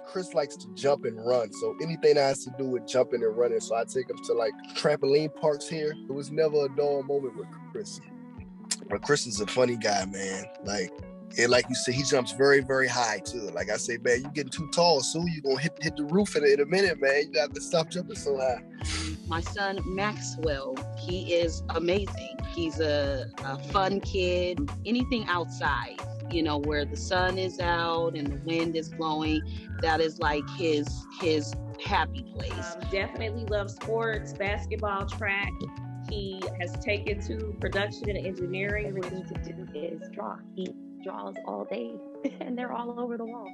Chris likes to jump and run, so anything that has to do with jumping and running, so I take him to like trampoline parks here. It was never a dull moment with Chris. But Chris is a funny guy, man. And like you said, he jumps very, very high too. Like I say, man, you getting too tall, so you gonna hit the roof in a minute, man. You got to stop jumping so high. My son Maxwell, he is amazing. He's a fun kid. Anything outside, where the sun is out and the wind is blowing, that is like his happy place. Definitely loves sports, basketball, track. He has taken to production and engineering. Everything to do is draw. He draws all day, and they're all over the wall.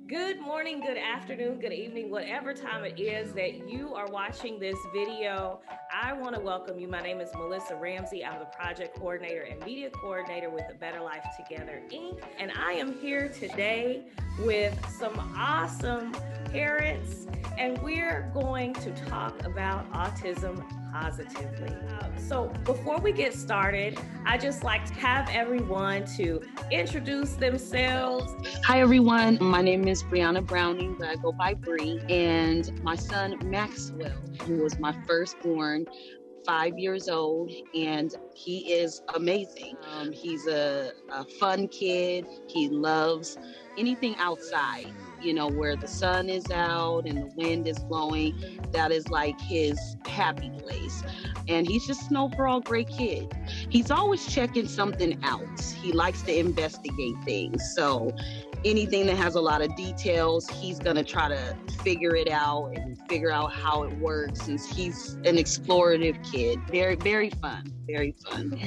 Good morning, good afternoon, good evening, whatever time it is that you are watching this video. I want to welcome you. My name is Melissa Ramsey. I'm the project coordinator and media coordinator with the Better Life Together, Inc. And I am here today with some awesome parents, and we're going to talk about autism positively. So before we get started, I just like to have everyone to introduce themselves. Hi everyone, my name is Brianna Browning, but I go by Bree, and my son Maxwell, who was my firstborn, 5 years old, and he is amazing. He's a fun kid. He loves anything outside, where the sun is out and the wind is blowing. That is like his happy place. And he's just an overall great kid. He's always checking something out. He likes to investigate things. So anything that has a lot of details, he's going to try to figure it out and figure out how it works, since he's an explorative kid. Very, very fun. Very fun.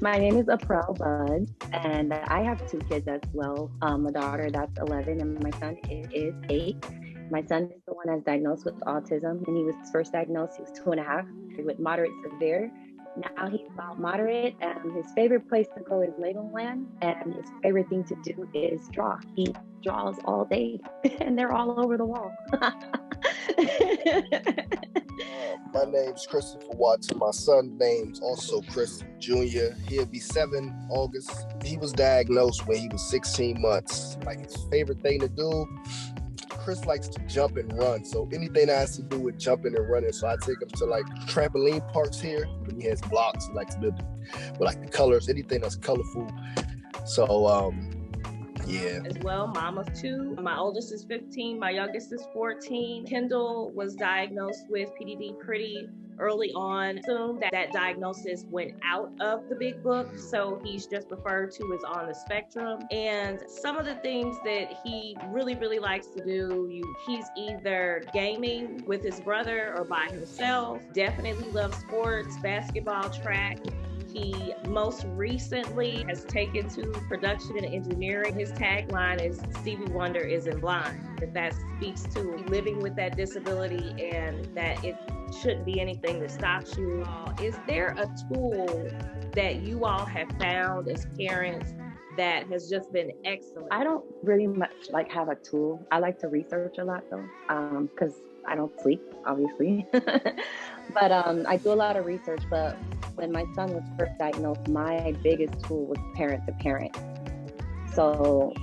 My name is B.R.I.D.G.E, and I have two kids as well. A daughter that's 11, and my son is 8. My son is the one that's diagnosed with autism, and he was first diagnosed, he was 2.5, with moderate severe. Now he's about moderate, and his favorite place to go is Legoland, and his favorite thing to do is draw. He draws all day, and they're all over the wall. My name's Christopher Watson. My son's name's also Chris Jr. He'll be 7 August. He was diagnosed when he was 16 months. Like, his favorite thing to do, Chris likes to jump and run, so anything that has to do with jumping and running, so I take him to like trampoline parks here. When he has blocks, he likes to build with like the colors, anything that's colorful. So yeah. As well, mom of 2. My oldest is 15, my youngest is 14. Kendall was diagnosed with PDD pretty early on. Soon that diagnosis went out of the big book, so he's just referred to as on the spectrum. And some of the things that he really, really likes to do, he's either gaming with his brother or by himself. Definitely loves sports, basketball, track. He most recently has taken to production and engineering. His tagline is Stevie Wonder isn't blind. That speaks to living with that disability and that it shouldn't be anything that stops you. Is there a tool that you all have found as parents that has just been excellent? I don't really much have a tool. I like to research a lot though, because I don't sleep, obviously. But I do a lot of research. But when my son was first diagnosed, my biggest tool was parent to parent. So,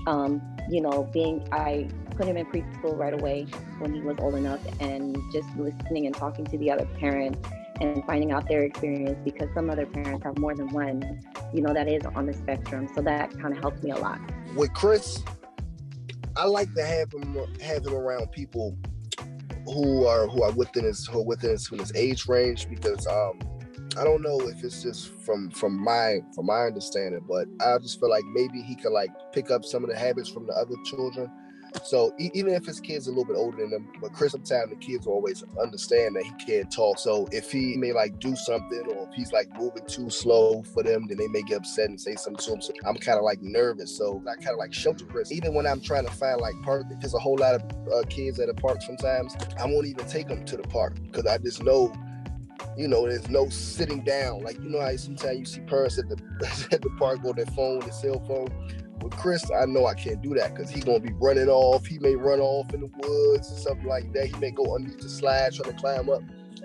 I put him in preschool right away when he was old enough, and just listening and talking to the other parents and finding out their experience, because some other parents have more than one, that is on the spectrum. So that kind of helped me a lot. With Chris, I like to have him around people who are within his age range, because I don't know if it's just from my understanding, but I just feel like maybe he could like pick up some of the habits from the other children. So even if his kid's a little bit older than him, but Chris, sometimes the kids always understand that he can't talk. So if he may like do something, or if he's like moving too slow for them, then they may get upset and say something to him. So I'm kind of like nervous. So I kind of like shelter Chris. Even when I'm trying to find like park, there's a whole lot of kids at the park sometimes. I won't even take them to the park, because I just know, there's no sitting down. Like, how sometimes you see parents at the park on their phone, their cell phone. With Chris, I know I can't do that, because he's going to be running off. He may run off in the woods or something like that. He may go underneath the slide trying to climb up.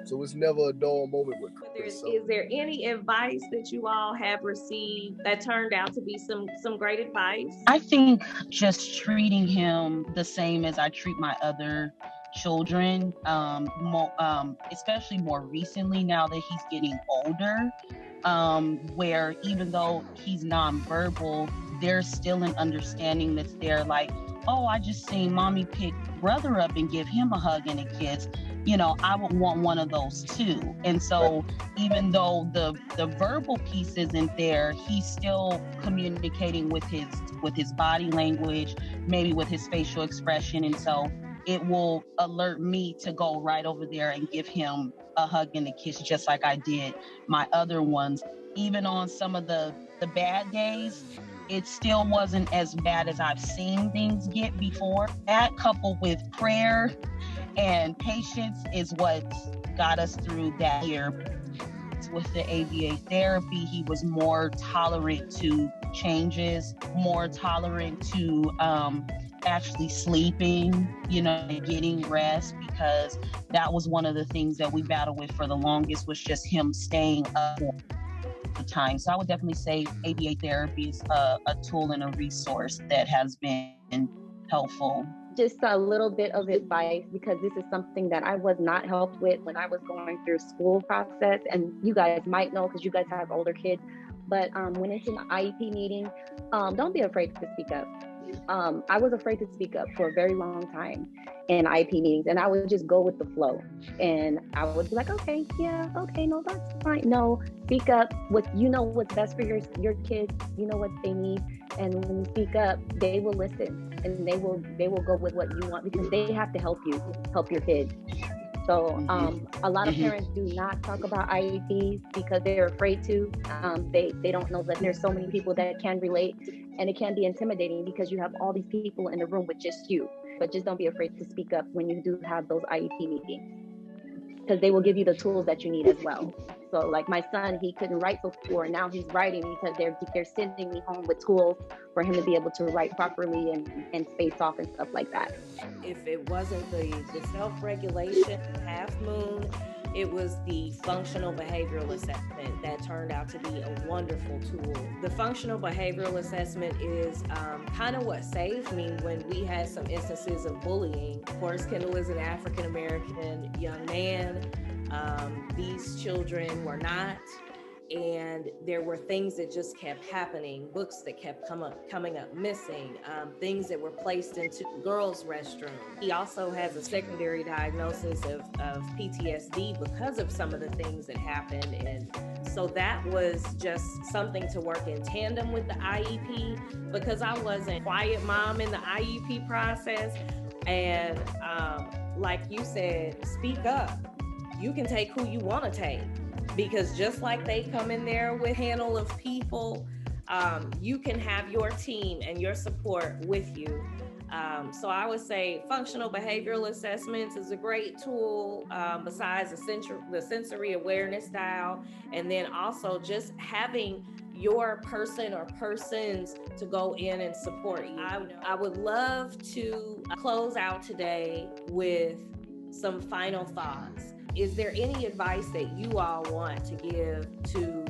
So it's never a dull moment with Chris. Is there any advice that you all have received that turned out to be some great advice? I think just treating him the same as I treat my other children, especially more recently now that he's getting older, where even though he's nonverbal, there's still an understanding that's there. Like, oh, I just seen mommy pick brother up and give him a hug and a kiss. I would want one of those too. And so even though the verbal piece isn't there, he's still communicating with his body language, maybe with his facial expression. And so it will alert me to go right over there and give him a hug and a kiss, just like I did my other ones. Even on some of the bad days, it still wasn't as bad as I've seen things get before. That, coupled with prayer and patience, is what got us through that year. With the ABA therapy, he was more tolerant to changes, more tolerant to actually sleeping, and getting rest, because that was one of the things that we battled with for the longest, was just him staying up all the time. So I would definitely say ABA therapy is a tool and a resource that has been helpful. Just a little bit of advice, because this is something that I was not helped with when I was going through school process, and you guys might know because you guys have older kids, but when it's an IEP meeting, don't be afraid to speak up. I was afraid to speak up for a very long time in IEP meetings, and I would just go with the flow, and I would be like, okay, no, that's fine. No, speak up. What's best for your kids, what they need, and when you speak up, they will listen, and they will go with what you want, because they have to help your kids. So a lot of parents do not talk about IEPs because they're afraid to. They don't know that there's so many people that can relate, and it can be intimidating because you have all these people in the room with just you. But just don't be afraid to speak up when you do have those IEP meetings, because they will give you the tools that you need as well. So like my son, he couldn't write before. Now he's writing because they're sending me home with tools for him to be able to write properly and space off and stuff like that. If it wasn't the self-regulation half moon, it was the functional behavioral assessment that turned out to be a wonderful tool. The functional behavioral assessment is kind of what saved me when we had some instances of bullying. Of course, Kendall is an African-American young man. These children were not. And there were things that just kept happening, books that kept coming up missing, things that were placed into the girls' restroom. He also has a secondary diagnosis of PTSD because of some of the things that happened. And so that was just something to work in tandem with the IEP, because I wasn't quiet mom in the IEP process. And like you said, speak up. You can take who you want to take. Because just like they come in there with a handle of people, you can have your team and your support with you. So I would say functional behavioral assessments is a great tool, besides the sensory awareness style, and then also just having your person or persons to go in and support you. I would love to close out today with some final thoughts. Is there any advice that you all want to give to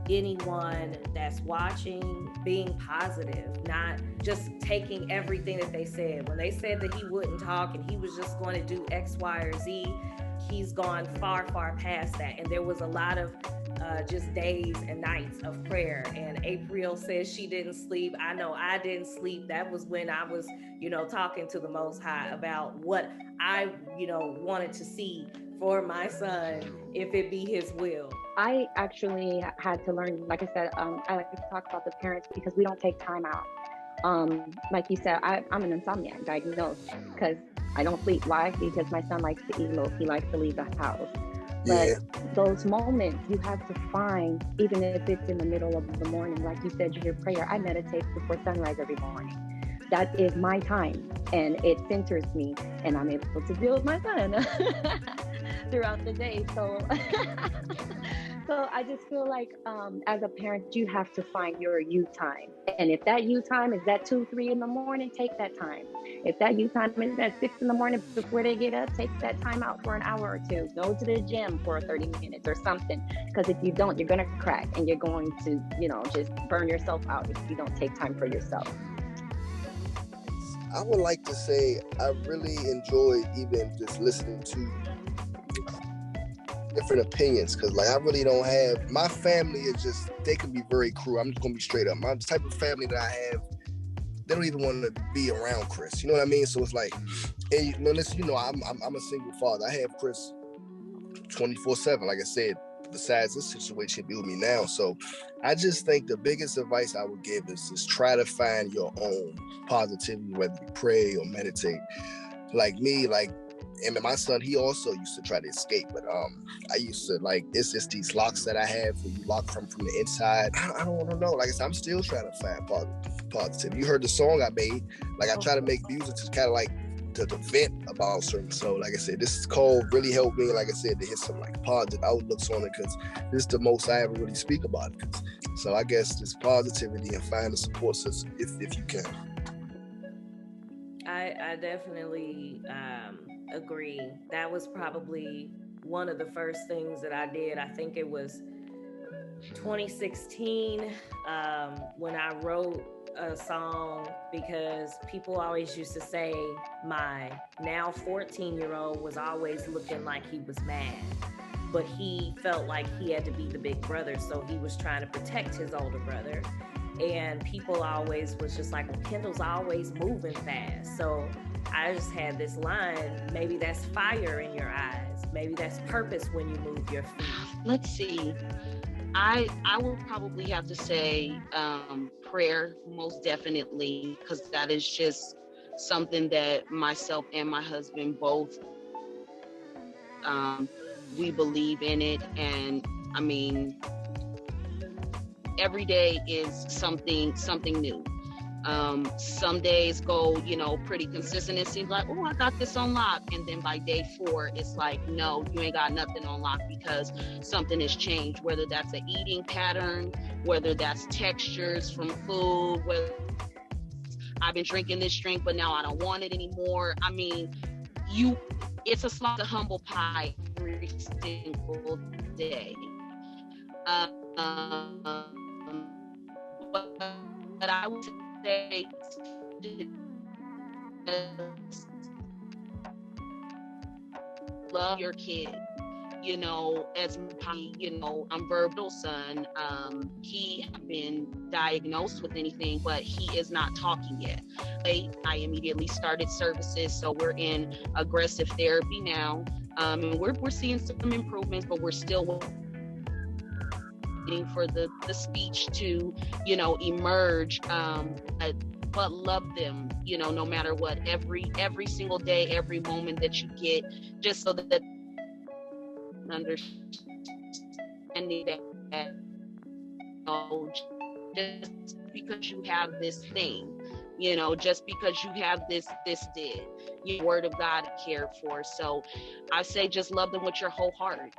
anyone that's watching, being positive, not just taking everything that they said? When they said that he wouldn't talk and he was just going to do X, Y, or Z, he's gone far, far past that. And there was a lot of just days and nights of prayer. And April says she didn't sleep. I know I didn't sleep. That was when I was, talking to the Most High about what I, wanted to see for my son, if it be his will. I actually had to learn, like I said, I like to talk about the parents because we don't take time out. Like you said, I'm an insomniac diagnosed because I don't sleep. Why? Because my son likes to elope. He likes to leave the house. But those moments you have to find, even if it's in the middle of the morning, like you said, your prayer. I meditate before sunrise every morning. That is my time, and it centers me, and I'm able to deal with my son. throughout the day. So, so I just feel like as a parent, you have to find your you time. And if that you time is at 2, 3 in the morning, take that time. If that you time is at 6 in the morning before they get up, take that time out for an hour or two. Go to the gym for 30 minutes or something. Because if you don't, you're going to crack and you're going to, just burn yourself out if you don't take time for yourself. I would like to say I really enjoyed even just listening to different opinions, because like I really don't have, my family is just, they can be very cruel. I'm just gonna be straight up. My type of family that I have, they don't even want to be around Chris. You know what I mean? So it's like, and listen, I'm a single father. I have Chris 24/7. Like I said, besides this situation, be with me now. So I just think the biggest advice I would give is just try to find your own positivity, whether you pray or meditate. Like me, and my son, he also used to try to escape, but I used to, like, it's just these locks that I have where you lock from the inside. I don't want to know. Like I said, I'm still trying to find positivity. You heard the song I made. Like, I try to make music to kind of like to vent about certain. So like I said, this call really helped me, like I said, to hit some like positive outlooks on it, because this is the most I ever really speak about it. So I guess just positivity and find a support system if you can. I definitely agree. That was probably one of the first things that I did. I think it was 2016 when I wrote a song, because people always used to say my now 14-year-old was always looking like he was mad, but he felt like he had to be the big brother, so he was trying to protect his older brother. And people always was just like, well, Kendall's always moving fast. So I just had this line, maybe that's fire in your eyes. Maybe that's purpose when you move your feet. Let's see. I would probably have to say prayer, most definitely, because that is just something that myself and my husband both, we believe in it. And I mean, every day is something new. Some days go, pretty consistent. It seems like, oh, I got this on lock. And then by day 4, it's like, no, you ain't got nothing on lock, because something has changed, whether that's an eating pattern, whether that's textures from food, whether I've been drinking this drink, but now I don't want it anymore. I mean, it's a slice of humble pie every single day. But I would say love your kid, as I'm verbal son. He has been diagnosed with anything, but he is not talking yet. I immediately started services, so we're in aggressive therapy now, and we're seeing some improvements, but we're still for the speech to emerge, but love them, no matter what, every single day, every moment that you get, just so that understanding that just because you have this thing, just because you have this did, word of God to care for. So I say just love them with your whole heart.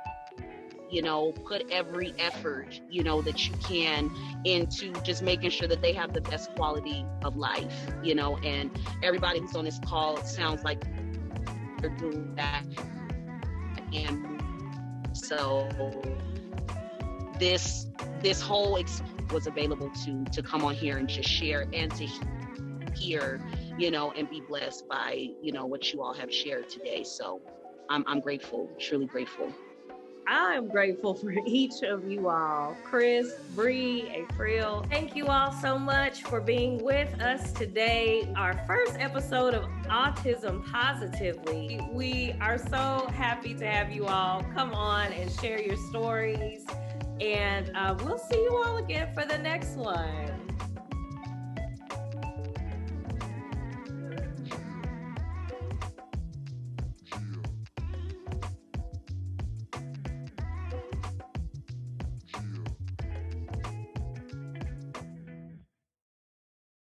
Put every effort, that you can into just making sure that they have the best quality of life, and everybody who's on this call, it sounds like they're doing that. And so this whole was available to come on here and just share and to hear, and be blessed by, what you all have shared today. So I'm grateful, truly grateful. I'm grateful for each of you all. Chris, Bree, April, thank you all so much for being with us today. Our first episode of Autism Positively. We are so happy to have you all come on and share your stories. And we'll see you all again for the next one.